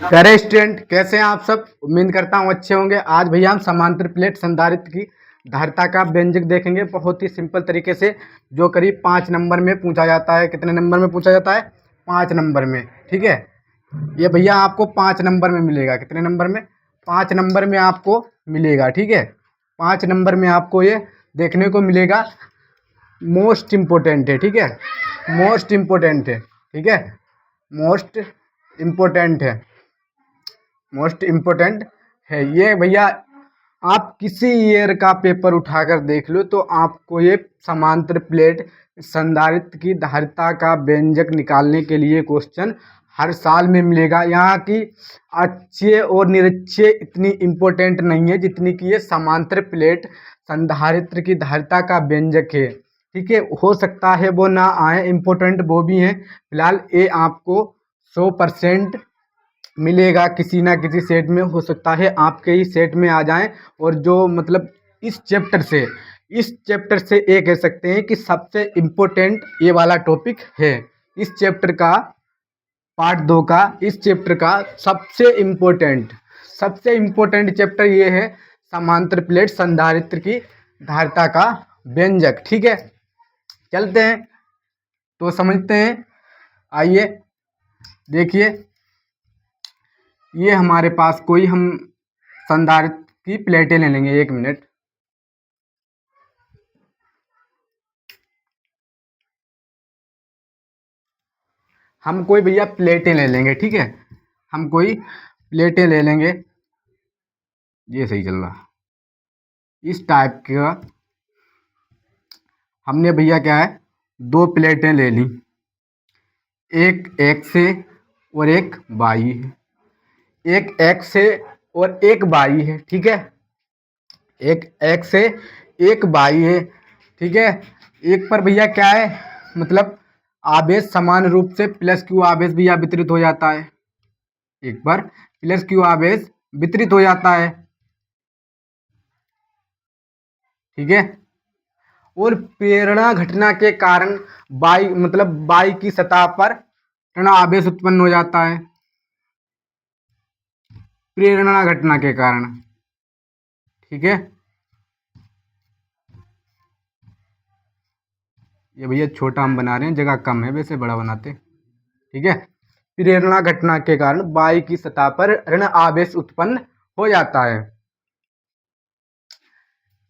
करे स्टूडेंट, कैसे हैं आप सब? उम्मीद करता हूँ अच्छे होंगे। आज भैया हम समांतर प्लेट संधारित्र की धारिता का व्यंजक देखेंगे बहुत ही सिंपल तरीके से, जो करीब 5 नंबर में पूछा जाता है। कितने नंबर में पूछा जाता है? 5 नंबर में। ठीक है, ये भैया आपको 5 नंबर में मिलेगा। कितने नंबर में? 5 नंबर में आपको मिलेगा। ठीक है, 5 नंबर में आपको ये देखने को मिलेगा। मोस्ट इम्पोर्टेंट है। ठीक है, मोस्ट इम्पोर्टेंट है। ठीक है, मोस्ट इम्पोर्टेंट है, मोस्ट इम्पोर्टेंट है ये भैया। आप किसी ईयर का पेपर उठाकर देख लो तो आपको ये समांतर प्लेट संधारित्र की धारिता का व्यंजक निकालने के लिए क्वेश्चन हर साल में मिलेगा। यहाँ की अच्छे और निरक्षे इतनी इम्पोर्टेंट नहीं है जितनी कि ये समांतर प्लेट संधारित्र की धारिता का व्यंजक है। ठीक है, हो सकता है वो ना आए, इम्पोर्टेंट वो भी हैं। फिलहाल ये आपको 100% मिलेगा। किसी ना किसी सेट में हो सकता है आपके ही सेट में आ जाएं। और जो मतलब इस चैप्टर से ये कह सकते हैं कि सबसे इम्पोर्टेंट ये वाला टॉपिक है। इस चैप्टर का पार्ट 2 का, इस चैप्टर का सबसे इम्पोर्टेंट चैप्टर ये है, समांतर प्लेट संधारित्र की धारिता का व्यंजक। ठीक है, चलते हैं तो समझते हैं। आइए देखिए, ये हमारे पास कोई, हम संधारित्र की प्लेटें ले लेंगे। 1 मिनट। हम कोई भैया प्लेटें ले लेंगे। ठीक है, हम कोई प्लेटें ले लेंगे। ये सही चल रहा, इस टाइप का हमने भैया क्या है, 2 प्लेटें ले ली। एक एक्स है और एक वाई है। एक एक्स है और एक वाई है। ठीक है, एक एक्स है, एक वाई है। ठीक है, एक पर भैया क्या है, मतलब आवेश समान रूप से प्लस क्यू आवेश भैया वितरित हो जाता है। एक पर प्लस क्यू आवेश वितरित हो जाता है। ठीक है, और प्रेरणा घटना के कारण बाई की सतह पर ऋण आवेश उत्पन्न हो जाता है। प्रेरणा घटना के कारण। ठीक है, ये भैया छोटा हम बना रहे हैं, जगह कम है, वैसे बड़ा बनाते। ठीक है, प्रेरणा घटना के कारण बाई की सतह पर ऋण आवेश उत्पन्न हो जाता है।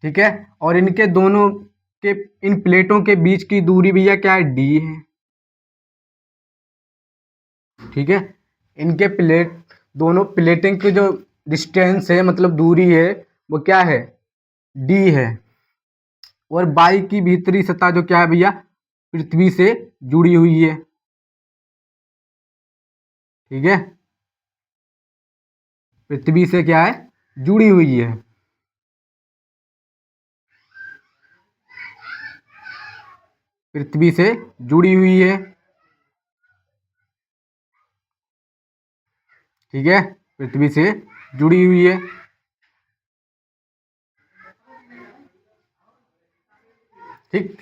ठीक है, और इनके दोनों के, इन प्लेटों के बीच की दूरी भैया क्या है, डी है। ठीक है, इनके दोनों प्लेटिंग की जो डिस्टेंस है, मतलब दूरी है, वो क्या है, डी है। और बाई की भीतरी सतह जो क्या है भैया, पृथ्वी से जुड़ी हुई है। ठीक है, पृथ्वी से क्या है, जुड़ी हुई है। पृथ्वी से जुड़ी हुई है। ठीक है, पृथ्वी से जुड़ी हुई है। ठीक,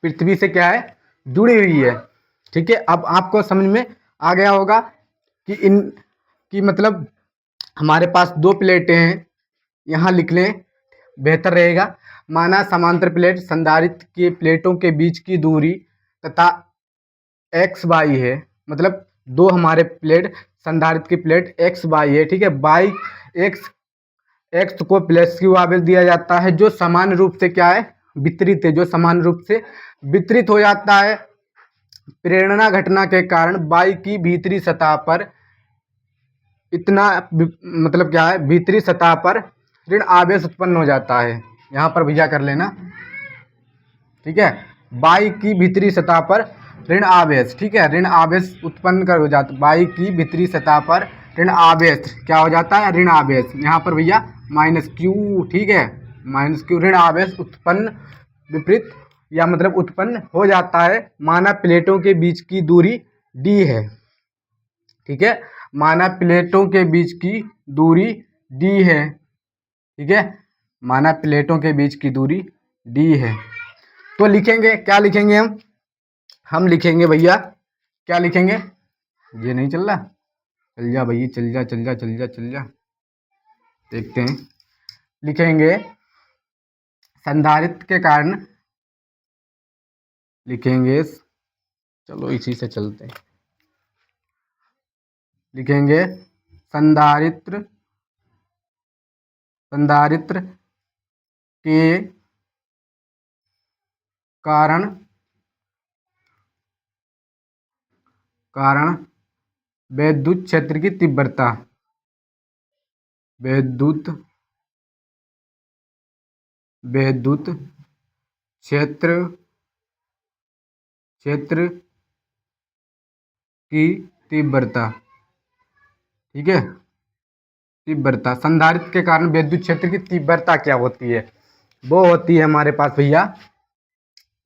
पृथ्वी से क्या है, जुड़ी हुई है। ठीक है, अब आपको समझ में आ गया होगा कि इन की मतलब हमारे पास 2 प्लेटें हैं, यहाँ लिख लें बेहतर रहेगा। माना समांतर प्लेट संधारित्र की प्लेटों के बीच की दूरी तथा एक्स वाई है, मतलब 2 हमारे प्लेट संधारित्र की प्लेट एक्स वाई है। ठीक है, बाई एक्स एक्स को प्लस क्यू आवेश दिया जाता है, जो समान रूप से क्या है, वितरित है, जो समान रूप से वितरित हो जाता है। प्रेरणा घटना के कारण बाई की भीतरी सतह पर इतना मतलब क्या है, भीतरी सतह पर ऋण आवेश उत्पन्न हो जाता है। यहाँ पर भैया कर लेना। ठीक है, बाई की भीतरी सतह पर ऋण आवेश, ठीक है, ऋण आवेश उत्पन्न कर हो जाता, बाई की भीतरी सतह पर ऋण आवेश क्या हो जाता है, ऋण आवेश। यहाँ पर भैया माइनस क्यू। ठीक है, माइनस क्यू, ऋण आवेश उत्पन्न विपरीत या मतलब उत्पन्न हो जाता है। माना प्लेटों के बीच की दूरी डी है। ठीक है, माना प्लेटों के बीच की दूरी डी है। ठीक है, माना प्लेटों के बीच की दूरी डी है। तो लिखेंगे, क्या लिखेंगे हम लिखेंगे भैया, क्या लिखेंगे, ये नहीं चल रहा, चल जा भैया, चल जा चल जा चल जा चल जा। देखते हैं, लिखेंगे संधारित्र के कारण, लिखेंगे, चलो इसी से चलते हैं, लिखेंगे संधारित्र, संधारित्र के कारण, कारण विद्युत क्षेत्र की तीव्रता, विद्युत विद्युत क्षेत्र क्षेत्र की तीव्रता, ठीक है। तीव्रता, संधारित्र के कारण विद्युत क्षेत्र की तीव्रता क्या होती है? वो होती है हमारे पास भैया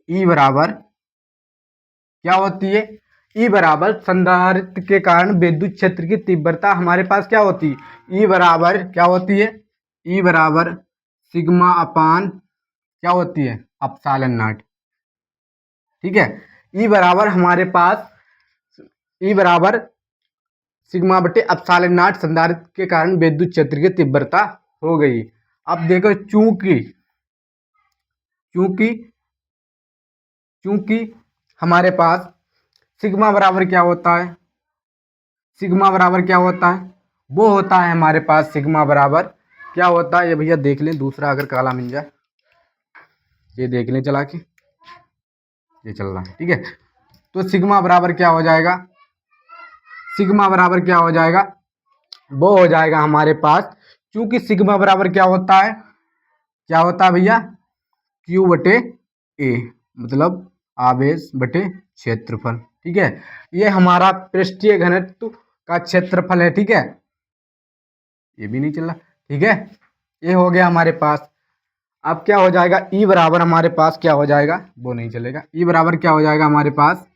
ई बराबर, क्या होती है? ई बराबर संधारित्र के कारण विद्युत क्षेत्र की तीव्रता हमारे पास क्या होती है? ई बराबर क्या होती है? ई बराबर सिग्मा अपान क्या होती है? एप्सिलॉन नॉट, ठीक है। ई बराबर हमारे पास, ई बराबर सिग्मा बटे एप्सिलॉन नॉट संधारित्र के कारण विद्युत क्षेत्र की तीव्रता हो गई। अब देखो, चूंकि चूंकि चूंकि हमारे पास सिग्मा बराबर क्या होता है? सिग्मा बराबर क्या होता है? वो होता है हमारे पास सिग्मा बराबर क्या होता है? ये भैया देख लें, दूसरा अगर काला मिल जाए, ये देख लें चला के, ये चल रहा है, ठीक है। तो सिग्मा बराबर क्या हो जाएगा? सिग्मा बराबर क्या हो जाएगा? वो हो जाएगा हमारे पास, क्योंकि सिग्मा बराबर क्या होता है? क्या होता है भैया? क्यू बटे ए, मतलब आवेश बटे क्षेत्रफल, ठीक है। ये हमारा पृष्ठीय घनत्व का क्षेत्रफल है, ठीक है। ये भी नहीं चला, ठीक है। ये हो गया हमारे पास। अब क्या हो जाएगा? ई बराबर हमारे पास क्या हो जाएगा? वो नहीं चलेगा। ई बराबर क्या हो जाएगा हमारे पास?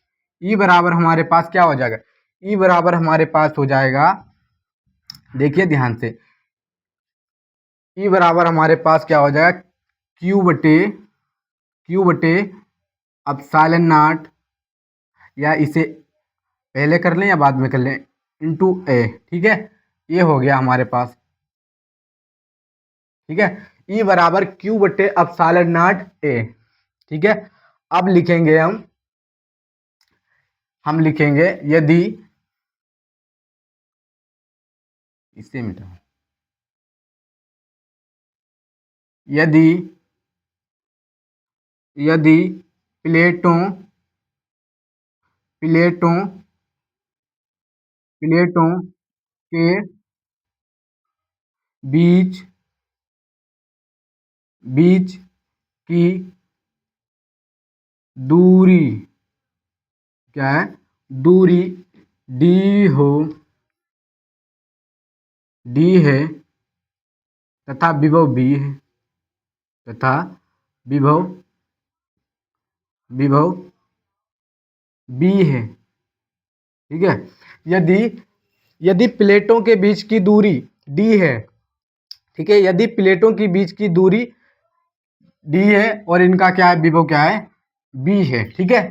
ई बराबर हमारे पास क्या हो जाएगा? ई बराबर हमारे पास हो जाएगा, देखिए ध्यान से, ई बराबर हमारे पास क्या हो जाएगा? क्यू बटे एप्सिलॉन नॉट, या इसे पहले कर लें या बाद में कर लें, इनटू ए, ठीक है। ये हो गया हमारे पास, ठीक है। ई बराबर क्यू बटे एप्सिलॉन नॉट ए, ठीक है। अब लिखेंगे हम लिखेंगे यदि, इसे मिटाओ, यदि यदि प्लेटों प्लेटों प्लेटों के बीच बीच की दूरी क्या है? दूरी डी हो, डी है, तथा विभव बी है, तथा विभव विभव बी है, ठीक है। यदि यदि प्लेटों के बीच की दूरी डी है, ठीक है, यदि प्लेटों के बीच की दूरी डी है और इनका क्या है? विभव क्या है? बी है, ठीक है।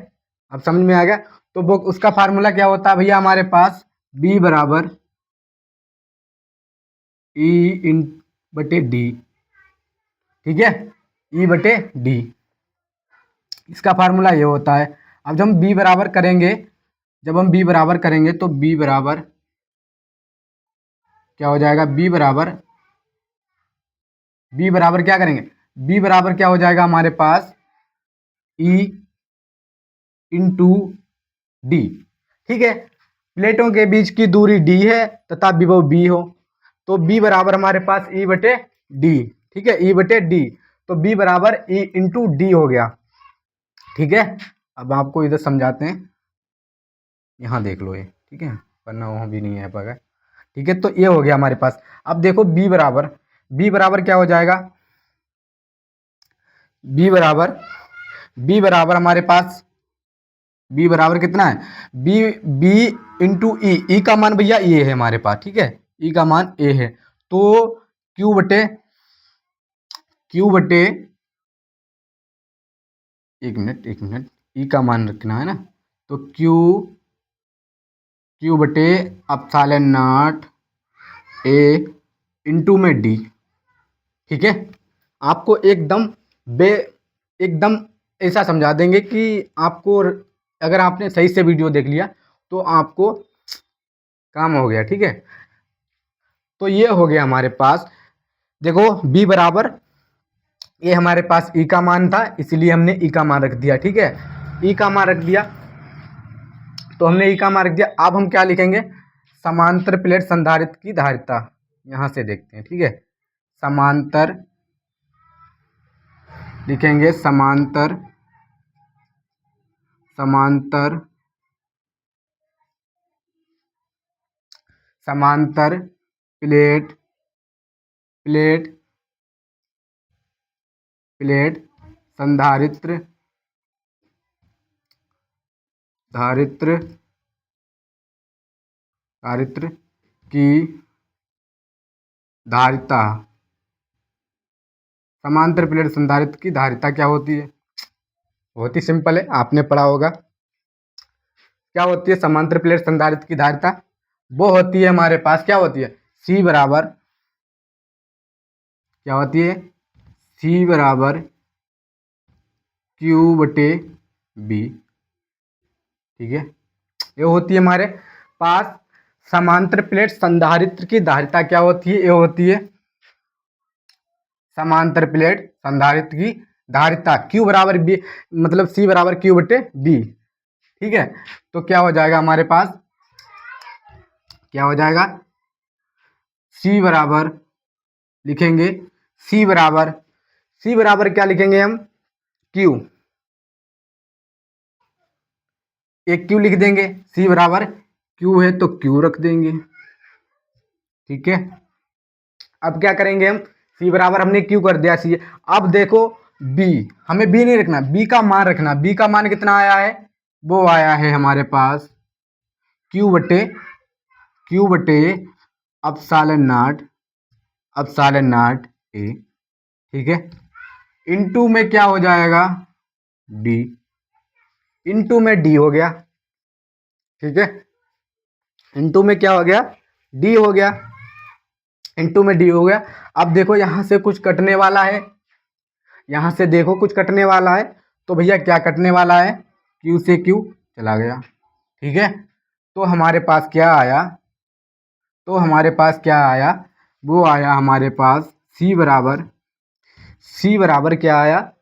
अब समझ में आ गया? तो वो उसका फार्मूला क्या होता है भैया हमारे पास? बी बराबर ई इन बटे डी, ठीक है। ई बटे डी, इसका फार्मूला ये होता है। अब जब हम बी बराबर करेंगे, जब हम बी बराबर करेंगे तो बी बराबर क्या हो जाएगा? बी बराबर क्या करेंगे? बी बराबर क्या हो जाएगा हमारे पास? ई इंटू डी, ठीक है। प्लेटों के बीच की दूरी डी है तथा विभव बी हो, तो बी बराबर हमारे पास ई बटे डी, ठीक है, ई बटे डी। तो बी बराबर ई इंटू डी हो गया, ठीक है। अब आपको इधर समझाते हैं, यहाँ देख लो ये, ठीक है, वरना वहाँ भी नहीं है पाएगा, ठीक है। तो ये हो गया हमारे पास। अब देखो बी बराबर क्या हो जाएगा? बी बराबर बी बराबर हमारे पास, बी बराबर कितना है? बी बी इंटू ई, ई का मान भैया ये है हमारे पास, ठीक है, ई का मान ए है। तो क्यू बटे एक मिनट, ई का मान रखना है ना, तो क्यू बटे एप्सिलॉन नॉट ए इंटू में डी। ठीक है, आपको एकदम ऐसा समझा देंगे कि आपको, अगर आपने सही से वीडियो देख लिया तो आपको काम हो गया। ठीक है, तो ये हो गया हमारे पास। देखो b बराबर, ये हमारे पास e का मान था इसलिए हमने e का मान रख दिया। ठीक है, e का मान रख दिया तो हमने e का मान रख दिया। अब हम क्या लिखेंगे, समांतर प्लेट संधारित्र की धारिता। यहां से देखते हैं। ठीक है, समांतर लिखेंगे, समांतर समांतर समांतर प्लेट प्लेट प्लेट संधारित्र धारित्र धारित्र की धारिता। समांतर प्लेट संधारित्र की धारिता क्या होती है? बहुत ही सिंपल है, आपने पढ़ा होगा। क्या होती है समांतर प्लेट संधारित्र की धारिता? वो होती है हमारे पास, क्या होती है, C बराबर, क्या होती है, C बराबर Q बटे B। ठीक है, ये होती है हमारे पास समांतर प्लेट संधारित्र की धारिता। क्या होती है? ये होती है समांतर प्लेट संधारित्र की धारिता। Q बराबर B, मतलब C बराबर Q बटे B। ठीक है, तो क्या हो जाएगा हमारे पास, क्या हो जाएगा, C बराबर लिखेंगे, C बराबर क्या लिखेंगे हम, Q, एक Q लिख देंगे। C बराबर Q है तो Q रख देंगे। ठीक है, अब क्या करेंगे हम, C बराबर हमने Q कर दिया C। अब देखो B, हमें B नहीं रखना, B का मान रखना। B का मान कितना आया है, वो आया है हमारे पास Q बटे एप्सिलॉन नॉट A। ठीक है, इनटू में क्या हो जाएगा, D, इनटू में D हो गया। ठीक है, इनटू में क्या हो गया, D हो गया, इनटू में D हो गया। अब देखो यहां से कुछ कटने वाला है, यहां से देखो कुछ कटने वाला है, तो भैया क्या कटने वाला है, Q से Q चला गया। ठीक है, तो हमारे पास क्या आया, वो आया हमारे पास C बराबर क्या आया,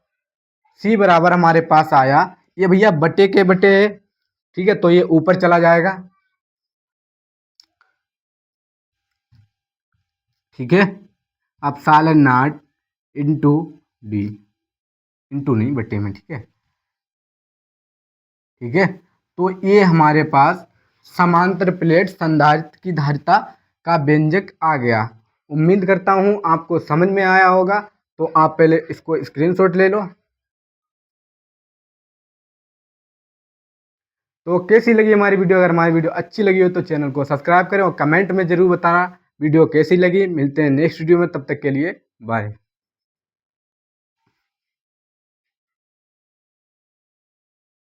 C बराबर हमारे पास आया, ये भैया बटे के बटे है। ठीक है, तो ये ऊपर चला जाएगा। ठीक है, epsilon not into D, into नहीं बटे में। ठीक है, ठीक है, तो ये हमारे पास समांतर प्लेट संधारित्र की धारिता का व्यंजक आ गया। उम्मीद करता हूं आपको समझ में आया होगा। तो आप पहले इसको स्क्रीनशॉट ले लो। तो कैसी लगी हमारी वीडियो? अगर हमारी वीडियो अच्छी लगी हो तो चैनल को सब्सक्राइब करें और कमेंट में जरूर बताना वीडियो कैसी लगी। मिलते हैं नेक्स्ट वीडियो में, तब तक के लिए बाय।